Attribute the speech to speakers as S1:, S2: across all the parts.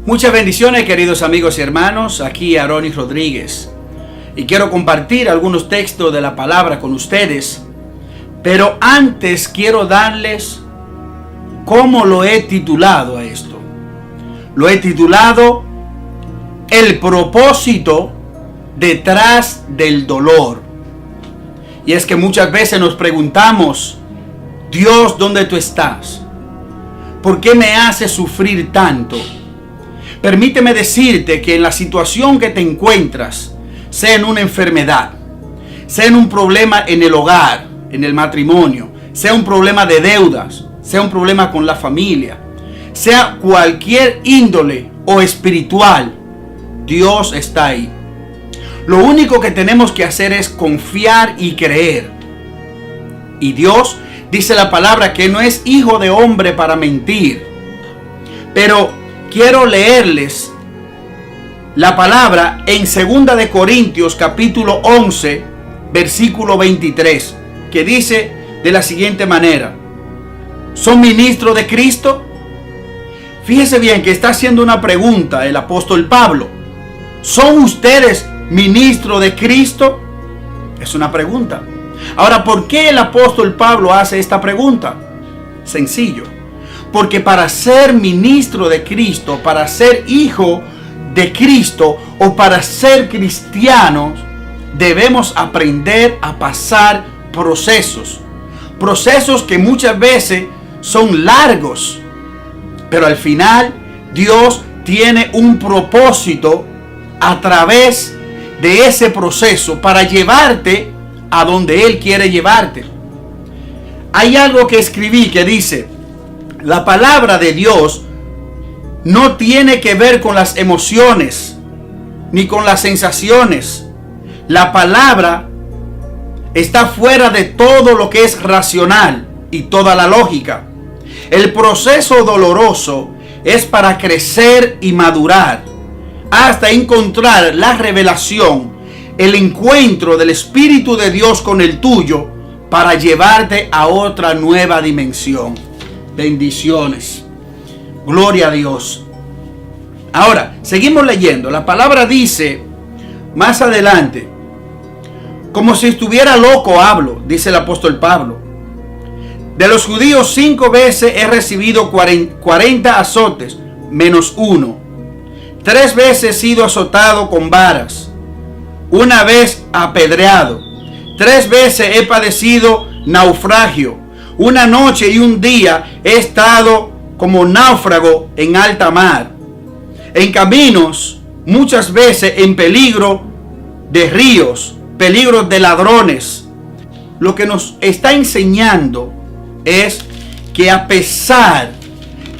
S1: Muchas bendiciones, queridos amigos y hermanos. Aquí Aronis Rodríguez. Y quiero compartir algunos textos de la palabra con ustedes. Pero antes quiero darles cómo lo he titulado a esto. Lo he titulado El propósito detrás del dolor. Y es que muchas veces nos preguntamos: Dios, ¿dónde tú estás? ¿Por qué me haces sufrir tanto? Permíteme decirte que en la situación que te encuentras, sea en una enfermedad, sea en un problema en el hogar, en el matrimonio, sea un problema de deudas, sea un problema con la familia, sea cualquier índole o espiritual, Dios está ahí. Lo único que tenemos que hacer es confiar y creer. Y Dios, dice la palabra, que no es hijo de hombre para mentir. Pero quiero leerles la palabra en 2 de Corintios capítulo 11, versículo 23, que dice de la siguiente manera: ¿son ministros de Cristo? Fíjese bien que está haciendo una pregunta el apóstol Pablo. ¿Son ustedes ministros de Cristo? Es una pregunta. Ahora, ¿por qué el apóstol Pablo hace esta pregunta? Sencillo. Porque para ser ministro de Cristo, para ser hijo de Cristo o para ser cristianos, debemos aprender a pasar procesos. Procesos que muchas veces son largos. Pero al final, Dios tiene un propósito a través de ese proceso para llevarte a donde Él quiere llevarte. Hay algo que escribí que dice: la palabra de Dios no tiene que ver con las emociones ni con las sensaciones. La palabra está fuera de todo lo que es racional y toda la lógica. El proceso doloroso es para crecer y madurar hasta encontrar la revelación, el encuentro del Espíritu de Dios con el tuyo para llevarte a otra nueva dimensión. Bendiciones. Gloria a Dios. Ahora, seguimos leyendo. La palabra dice más adelante: como si estuviera loco hablo, dice el apóstol Pablo. De los judíos 5 veces he recibido 40 azotes, menos uno. 3 veces he sido azotado con varas, 1 vez apedreado, 3 veces he padecido naufragio, 1 noche y 1 día he estado como náufrago en alta mar, en caminos, muchas veces en peligro de ríos, peligros de ladrones. Lo que nos está enseñando es que a pesar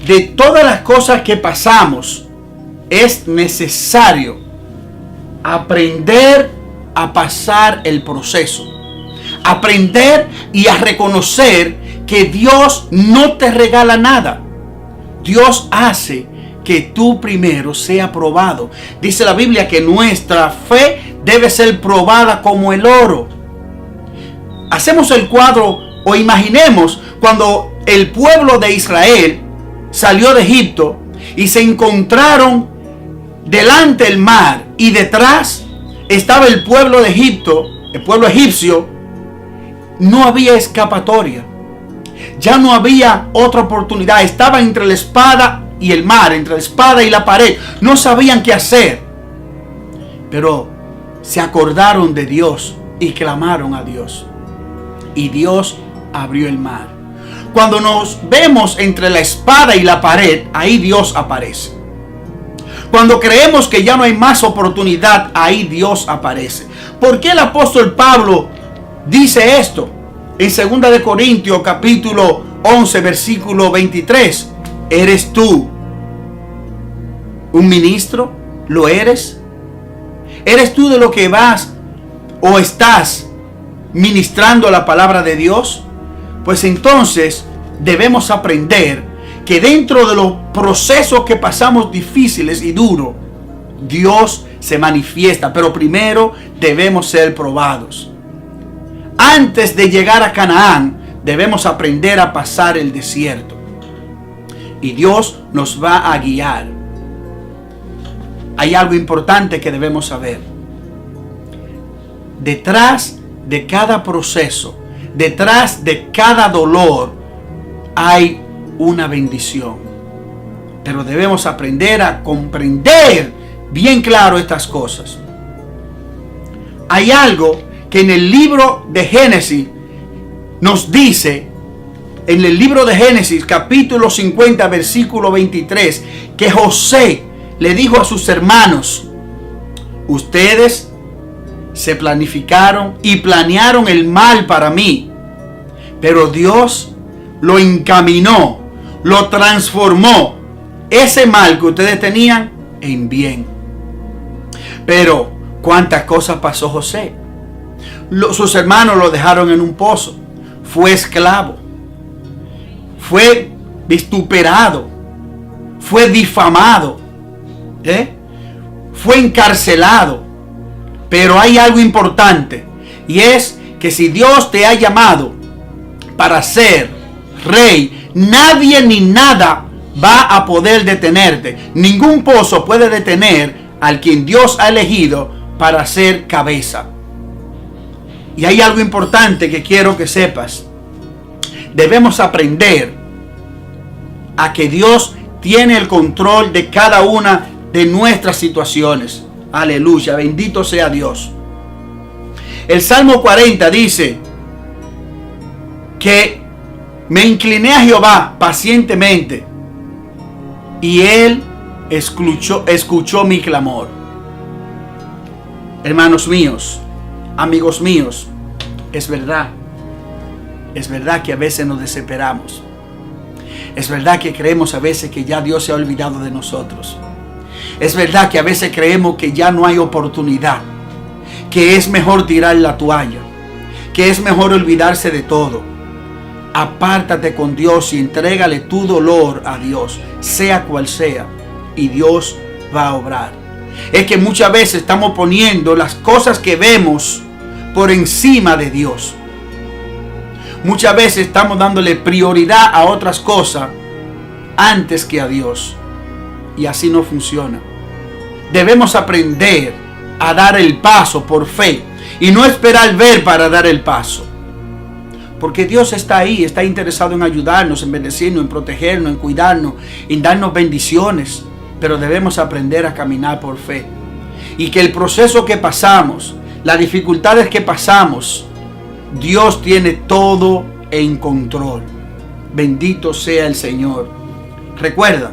S1: de todas las cosas que pasamos, es necesario aprender a pasar el proceso. Aprender y a reconocer que Dios no te regala nada. Dios hace que tú primero sea probado. Dice la Biblia que nuestra fe debe ser probada como el oro. Hacemos el cuadro o imaginemos cuando el pueblo de Israel salió de Egipto y se encontraron delante del mar y detrás estaba el pueblo de Egipto, el pueblo egipcio. No había escapatoria. Ya no había otra oportunidad. Estaba entre la espada y el mar, entre la espada y la pared. No sabían qué hacer. Pero se acordaron de Dios y clamaron a Dios. Y Dios abrió el mar. Cuando nos vemos entre la espada y la pared, ahí Dios aparece. Cuando creemos que ya no hay más oportunidad, ahí Dios aparece. ¿Por qué el apóstol Pablo dice esto? En 2 de Corintios capítulo 11 versículo 23. ¿Eres tú un ministro? ¿Lo eres? ¿Eres tú de lo que vas o estás ministrando la palabra de Dios? Pues entonces debemos aprender que dentro de los procesos que pasamos difíciles y duros, Dios se manifiesta, pero primero debemos ser probados. Antes de llegar a Canaán, debemos aprender a pasar el desierto. Y Dios nos va a guiar. hay algo importante que debemos saber. Detrás de cada proceso, detrás de cada dolor, hay una bendición. Pero debemos aprender a comprender bien claro estas cosas. Hay algo que en el libro de Génesis nos dice, en el libro de Génesis capítulo 50 versículo 23, que José le dijo a sus hermanos: ustedes se planificaron y planearon el mal para mí, pero Dios lo encaminó, lo transformó, ese mal que ustedes tenían, en bien. Pero ¿cuántas cosas pasó José? Sus hermanos lo dejaron en un pozo, fue esclavo, fue vituperado, fue difamado, fue encarcelado. Pero hay algo importante, y es que si Dios te ha llamado para ser rey, nadie ni nada va a poder detenerte. Ningún pozo puede detener al quien Dios ha elegido para ser cabeza. Y hay algo importante que quiero que sepas. Debemos aprender a que Dios tiene el control de cada una de nuestras situaciones. Aleluya, bendito sea Dios. El Salmo 40 dice que me incliné a Jehová pacientemente y Él escuchó mi clamor. Hermanos míos, amigos míos, es verdad que a veces nos desesperamos. Es verdad que creemos a veces que ya Dios se ha olvidado de nosotros. Es verdad que a veces creemos que ya no hay oportunidad, que es mejor tirar la toalla, que es mejor olvidarse de todo. Apártate con Dios y entrégale tu dolor a Dios, sea cual sea, y Dios va a obrar. Es que muchas veces estamos poniendo las cosas que vemos por encima de Dios. Muchas veces estamos dándole prioridad a otras cosas antes que a Dios. Y así no funciona. Debemos aprender a dar el paso por fe y no esperar ver para dar el paso. Porque Dios está ahí, está interesado en ayudarnos, en bendecirnos, en protegernos, en cuidarnos, en darnos bendiciones. Pero debemos aprender a caminar por fe. Y que el proceso que pasamos, las dificultades que pasamos, Dios tiene todo en control. Bendito sea el Señor. Recuerda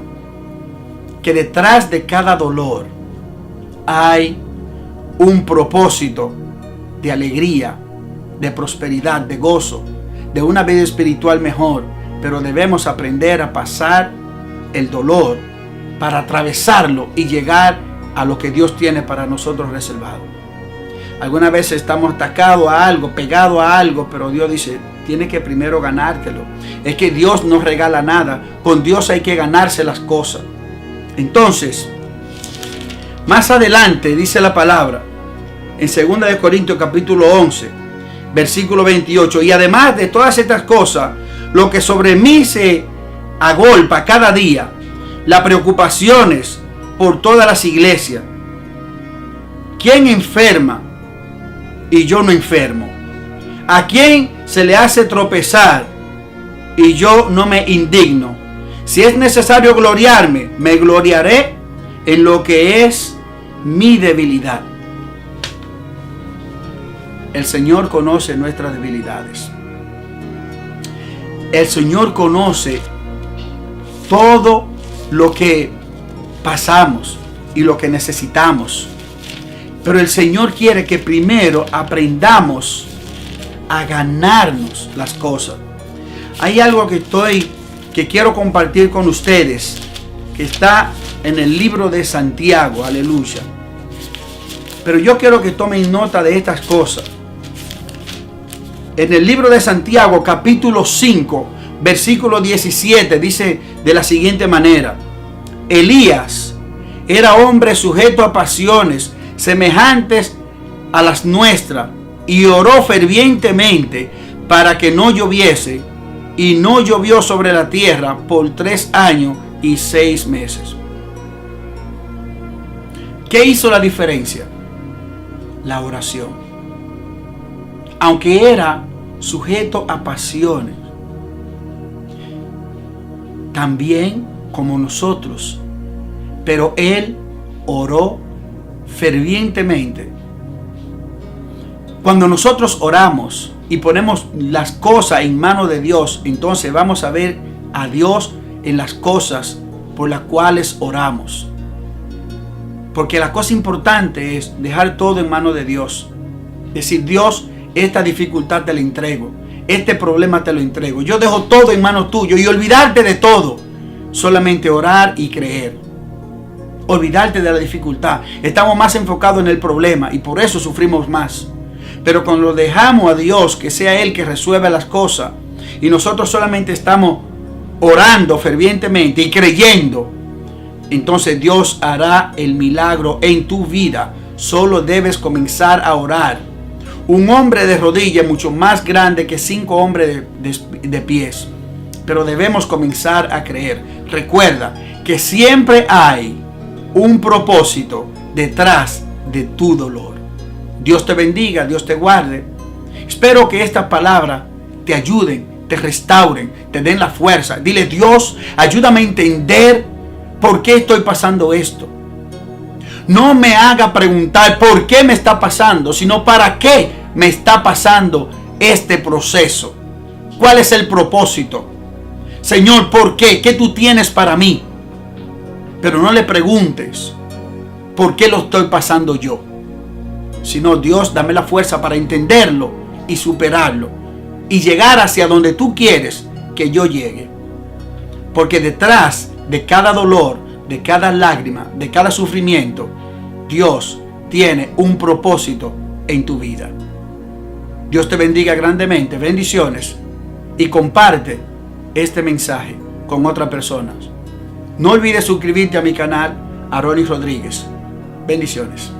S1: que detrás de cada dolor hay un propósito de alegría, de prosperidad, de gozo, de una vida espiritual mejor. Pero debemos aprender a pasar el dolor para atravesarlo y llegar a lo que Dios tiene para nosotros reservado. Algunas veces estamos atacados a algo, pegados a algo, pero Dios dice, tienes que primero ganártelo. Es que Dios no regala nada. Con Dios hay que ganarse las cosas. Entonces, más adelante dice la palabra, en 2 Corintios capítulo 11, versículo 28, y además de todas estas cosas, lo que sobre mí se agolpa cada día, las preocupaciones por todas las iglesias. ¿Quién enferma y yo no enfermo? ¿A quién se le hace tropezar y yo no me indigno? Si es necesario gloriarme, me gloriaré en lo que es mi debilidad. El Señor conoce nuestras debilidades. El Señor conoce todo lo que pasamos y lo que necesitamos. Pero el Señor quiere que primero aprendamos a ganarnos las cosas. Hay algo que quiero compartir con ustedes, que está en el libro de Santiago, aleluya. Pero yo quiero que tomen nota de estas cosas. En el libro de Santiago, capítulo 5, versículo 17, dice de la siguiente manera: Elías era hombre sujeto a pasiones semejantes a las nuestras, y oró fervientemente para que no lloviese, y no llovió sobre la tierra por 3 años y 6 meses. ¿Qué hizo la diferencia? La oración. Aunque era sujeto a pasiones, también como nosotros, pero él oró fervientemente. Cuando nosotros oramos y ponemos las cosas en manos de Dios, entonces vamos a ver a Dios en las cosas por las cuales oramos. Porque la cosa importante es dejar todo en manos de Dios. Decir, Dios, esta dificultad te la entrego, este problema te lo entrego, yo dejo todo en manos tuyas, y olvidarte de todo, solamente orar y creer. Olvidarte de la dificultad. Estamos más enfocados en el problema y por eso sufrimos más. Pero cuando lo dejamos a Dios, que sea Él que resuelva las cosas, y nosotros solamente estamos orando fervientemente y creyendo, entonces Dios hará el milagro en tu vida. Solo debes comenzar a orar. Un hombre de rodillas es mucho más grande que 5 hombres de pies. Pero debemos comenzar a creer. Recuerda que siempre hay un propósito detrás de tu dolor. Dios te bendiga, Dios te guarde. Espero que estas palabras te ayuden, te restauren, te den la fuerza. Dile, Dios, ayúdame a entender por qué estoy pasando esto. No me haga preguntar por qué me está pasando, sino para qué me está pasando este proceso. ¿Cuál es el propósito? Señor, ¿por qué? ¿Qué tú tienes para mí? Pero no le preguntes por qué lo estoy pasando yo, sino, Dios, dame la fuerza para entenderlo y superarlo y llegar hacia donde tú quieres que yo llegue. Porque detrás de cada dolor, de cada lágrima, de cada sufrimiento, Dios tiene un propósito en tu vida. Dios te bendiga grandemente. Bendiciones. Y comparte este mensaje con otras personas. No olvides suscribirte a mi canal, Aronis Rodríguez. Bendiciones.